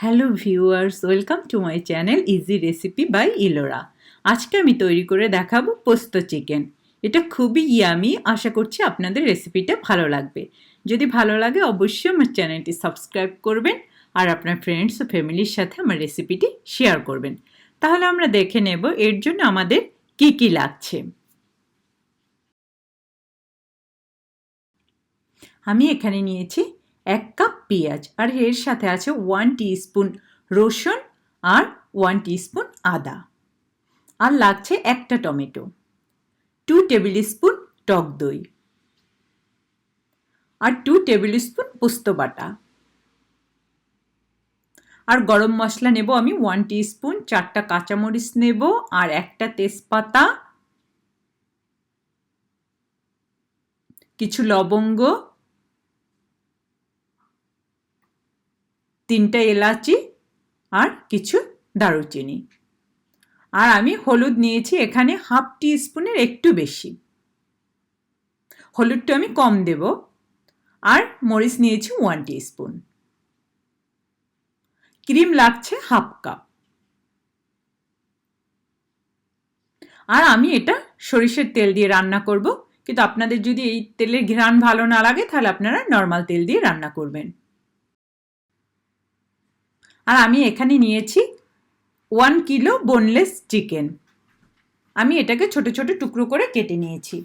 Hello viewers, welcome to my channel easy recipe by Ilora. আজকে আমি তৈরি করে দেখাবো পোস্ত চিকেন। এটা খুবই ইয়ামি, আশা করছি আপনাদের রেসিপিটা ভালো লাগবে। যদি ভালো লাগে অবশ্যই আমার চ্যানেলটি সাবস্ক্রাইব করবেন আর আপনার ফ্রেন্ডস ও ফ্যামিলির সাথে আমার রেসিপিটি শেয়ার করবেন। তাহলে আমরা দেখে নেব এর জন্য আমাদের কি কি লাগছে। আমি এখানে নিয়েছি 1 কাপ পেঁয়াজ আর এর সাথে আছে 1 টিস্পুন রসুন আর 1 টিস্পুন আদা। আর লাগছে একটা টমেটো, 2 টেবিল স্পুন টক দই আর 2 টেবিল স্পুন পোস্ত বাটা। আর গরম মশলা নেব আমি 1 টিস্পুন, 4টা কাঁচামরিচ নেব আর একটা তেজপাতা, কিছু লবঙ্গ, 3টা এলাচি আর কিছু দারুচিনি। আর আমি হলুদ নিয়েছি এখানে হাফ টিস্পুনের একটু বেশি, হলুদটা আমি কম দেব। আর মরিচ নিয়েছি 1 টিস্পুন। ক্রিম লাগছে হাফ কাপ। আর আমি এটা সরিষার তেল দিয়ে রান্না করব, কিন্তু আপনাদের যদি এই তেলের ঘ্রাণ ভালো না লাগে তাহলে আপনারা নর্মাল তেল দিয়ে রান্না করবেন। আর আমি এখানে নিয়েছি 1 কিলো বোনলেস চিকেন। আমি এটাকে ছোট ছোট টুকরো করে কেটে নিয়েছি।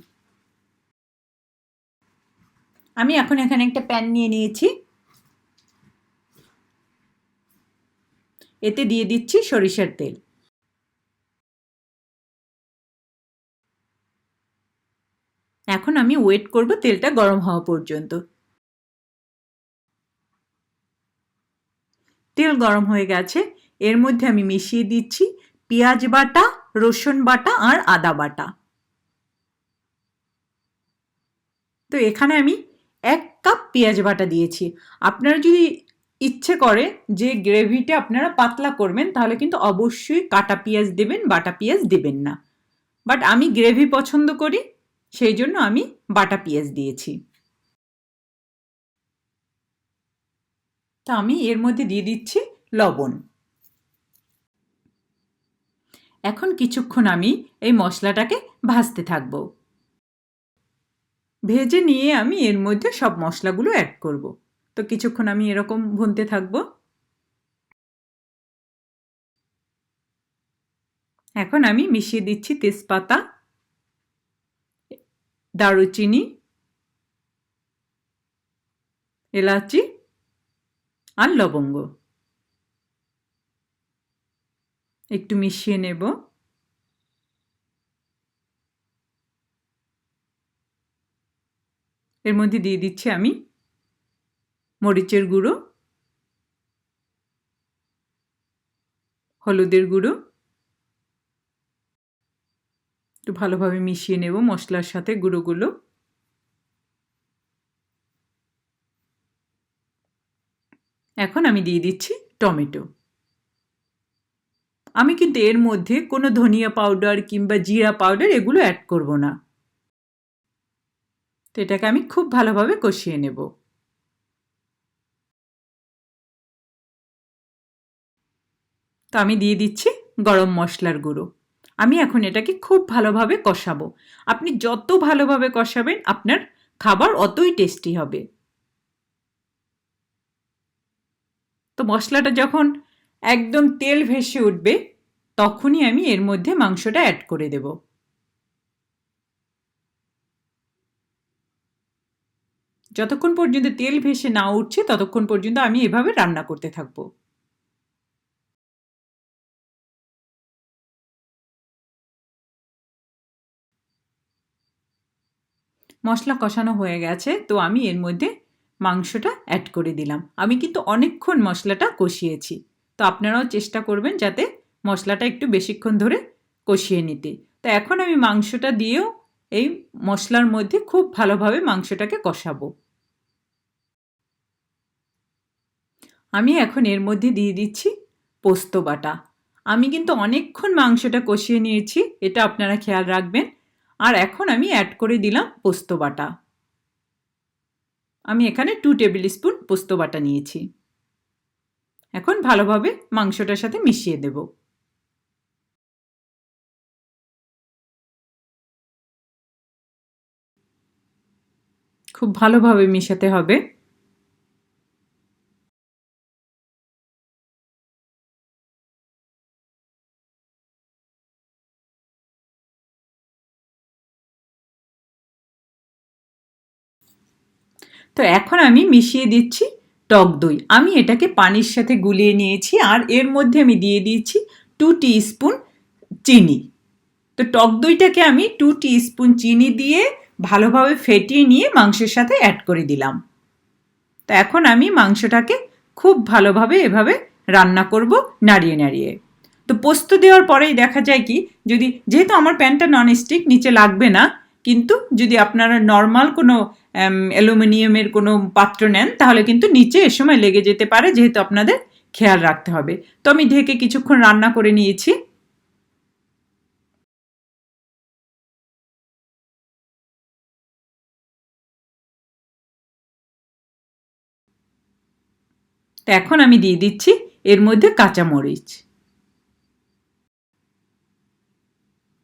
আমি এখন এখানে একটা প্যান নিয়ে নিয়েছি, এতে দিয়ে দিচ্ছি সরিষার তেল। এখন আমি ওয়েট করব তেলটা গরম হওয়া পর্যন্ত। তেল গরম হয়ে গেছে, এর মধ্যে আমি মিশিয়ে দিচ্ছি পেঁয়াজ বাটা, রসুন বাটা আর আদা বাটা। তো এখানে আমি 1 কাপ পেঁয়াজ বাটা দিয়েছি। আপনারা যদি ইচ্ছে করে যে গ্রেভিটা আপনারা পাতলা করবেন তাহলে কিন্তু অবশ্যই কাটা পেঁয়াজ দেবেন, বাটা পেঁয়াজ দেবেন না। বাট আমি গ্রেভি পছন্দ করি, সেই জন্য আমি বাটা পেঁয়াজ দিয়েছি। তা আমি এর মধ্যে দিয়ে দিচ্ছি লবণ। এখন কিছুক্ষণ আমি এই মশলাটাকে ভাজতে থাকব। ভেজে নিয়ে আমি এর মধ্যে সব মশলাগুলো অ্যাড করব। তো কিছুক্ষণ আমি এরকম ভুনতে থাকব। এখন আমি মিশিয়ে দিচ্ছি তেজপাতা, দারুচিনি, এলাচি আর লবঙ্গ। একটু মিশিয়ে নেব। এর মধ্যে দিয়ে দিচ্ছি আমি মরিচের গুঁড়ো, হলুদের গুঁড়ো। একটু ভালোভাবে মিশিয়ে নেব মশলার সাথে গুঁড়োগুলো। এখন আমি দিয়ে দিচ্ছি টমেটো। আমি কিন্তু এর মধ্যে কোনো ধনিয়া পাউডার কিংবা জিরা পাউডার এগুলো অ্যাড করব না। তো এটাকে আমি খুব ভালোভাবে কষিয়ে নেব। তো আমি দিয়ে দিচ্ছি গরম মশলার গুঁড়ো। আমি এখন এটাকে খুব ভালোভাবে কষাবো। আপনি যত ভালোভাবে কষাবেন আপনার খাবার অতই টেস্টি হবে। তো মশলাটা যখন একদম তেল ভেসে উঠবে তখনই আমি এর মধ্যে মাংসটা অ্যাড করে দেব। যতক্ষণ পর্যন্ত তেল ভেসে না উঠছে ততক্ষণ পর্যন্ত আমি এভাবে রান্না করতে থাকবো। মশলা কষানো হয়ে গেছে, তো আমি এর মধ্যে মাংসটা অ্যাড করে দিলাম। আমি কিন্তু অনেকক্ষণ মশলাটা কষিয়েছি, তো আপনারাও চেষ্টা করবেন যাতে মশলাটা একটু বেশিক্ষণ ধরে কষিয়ে নিতে। তো এখন আমি মাংসটা দিয়েও এই মশলার মধ্যে খুব ভালোভাবে মাংসটাকে কষাবো। আমি এখন এর মধ্যে দিয়ে দিচ্ছি পোস্ত বাটা। আমি কিন্তু অনেকক্ষণ মাংসটা কষিয়ে নিয়েছি, এটা আপনারা খেয়াল রাখবেন। আর এখন আমি অ্যাড করে দিলাম পোস্ত বাটা। আমি এখানে 2 টেবিল স্পুন পোস্ত বাটা নিয়েছি। এখন ভালোভাবে মাংসটার সাথে মিশিয়ে দেব। খুব ভালোভাবে মিশাতে হবে। তো এখন আমি মিশিয়ে দিচ্ছি টক দই। আমি এটাকে পানির সাথে গুলিয়ে নিয়েছি আর এর মধ্যে আমি দিয়ে দিয়েছি 2 টিস্পুন চিনি। তো টক দইটাকে আমি 2 টিস্পুন চিনি দিয়ে ভালোভাবে ফেটিয়ে নিয়ে মাংসের সাথে অ্যাড করে দিলাম। তো এখন আমি মাংসটাকে খুব ভালোভাবে এভাবে রান্না করব, নাড়িয়ে নাড়িয়ে। তো পোস্ত দেওয়ার পরেই দেখা যায় কি, যেহেতু আমার প্যানটা ননস্টিক, নিচে লাগবে না, কিন্তু যদি আপনারা নর্মাল কোনো অ্যালুমিনিয়ামের কোনো পাত্র নেন তাহলে কিন্তু নিচে এ সময় লেগে যেতে পারে, যেহেতু আপনাদের খেয়াল রাখতে হবে। তো আমি ঢেকে কিছুক্ষণ রান্না করে নিয়েছি। তো এখন আমি দিয়ে দিচ্ছি এর মধ্যে কাঁচামরিচ।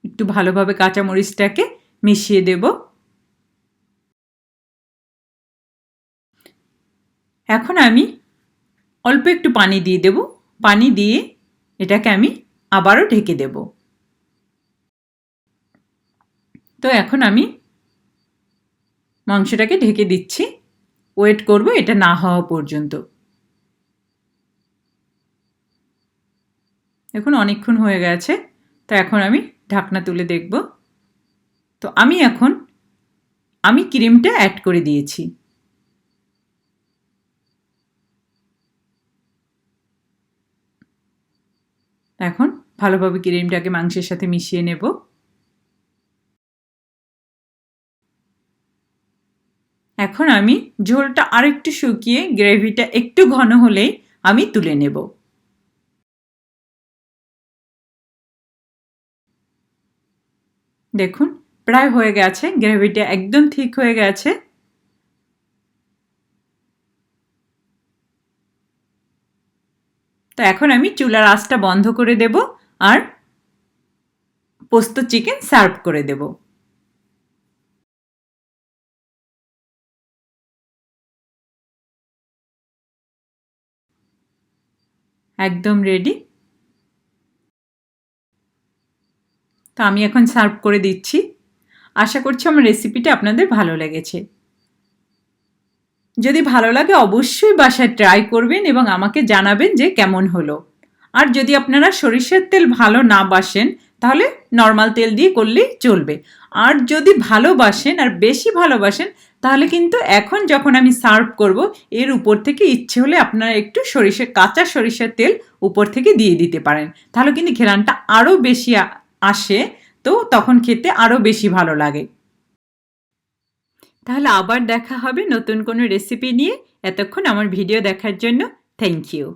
একটু ভালোভাবে কাঁচামরিচটাকে মিশিয়ে দেব। এখন আমি অল্প একটু পানি দিয়ে দেব। পানি দিয়ে এটাকে আমি আবারও ঢেকে দেব। তো এখন আমি মাংসটাকে ঢেকে দিচ্ছি, ওয়েট করব এটা না হওয়া পর্যন্ত। এখন অনেকক্ষণ হয়ে গেছে, তো এখন আমি ঢাকনা তুলে দেখব। তো আমি ক্রিমটা অ্যাড করে দিয়েছি। এখন ভালোভাবে ক্রিমটাকে মাংসের সাথে মিশিয়ে নেব। এখন আমি ঝোলটা আরেকটু শুকিয়ে গ্রেভিটা একটু ঘন হলেই আমি তুলে নেব। দেখুন প্রায় হয়ে গেছে, গ্রেভিটা একদম ঠিক হয়ে গেছে। তো এখন আমি চুলার আঁচটা বন্ধ করে দেব আর পোস্ত চিকেন সার্ভ করে দেব। একদম রেডি। তো আমি এখন সার্ভ করে দিচ্ছি। আশা করছি আমার রেসিপিটা আপনাদের ভালো লেগেছে। যদি ভালো লাগে অবশ্যই বাসায় ট্রাই করবেন এবং আমাকে জানাবেন যে কেমন হলো। আর যদি আপনারা সরিষার তেল ভালো না বাসেন তাহলে নর্মাল তেল দিয়ে করলেই চলবে। আর যদি ভালোবাসেন আর বেশি ভালোবাসেন তাহলে কিন্তু এখন যখন আমি সার্ভ করব এর উপর থেকে ইচ্ছে হলে আপনারা একটু কাঁচা সরিষার তেল উপর থেকে দিয়ে দিতে পারেন, তাহলে কিন্তু ঘ্রাণটা আরও বেশি আসে। তো তখন খেতে আরও বেশি ভালো লাগে। তাহলে আবার দেখা হবে নতুন কোনো রেসিপি নিয়ে। এতক্ষণ আমার ভিডিও দেখার জন্য থ্যাংক ইউ।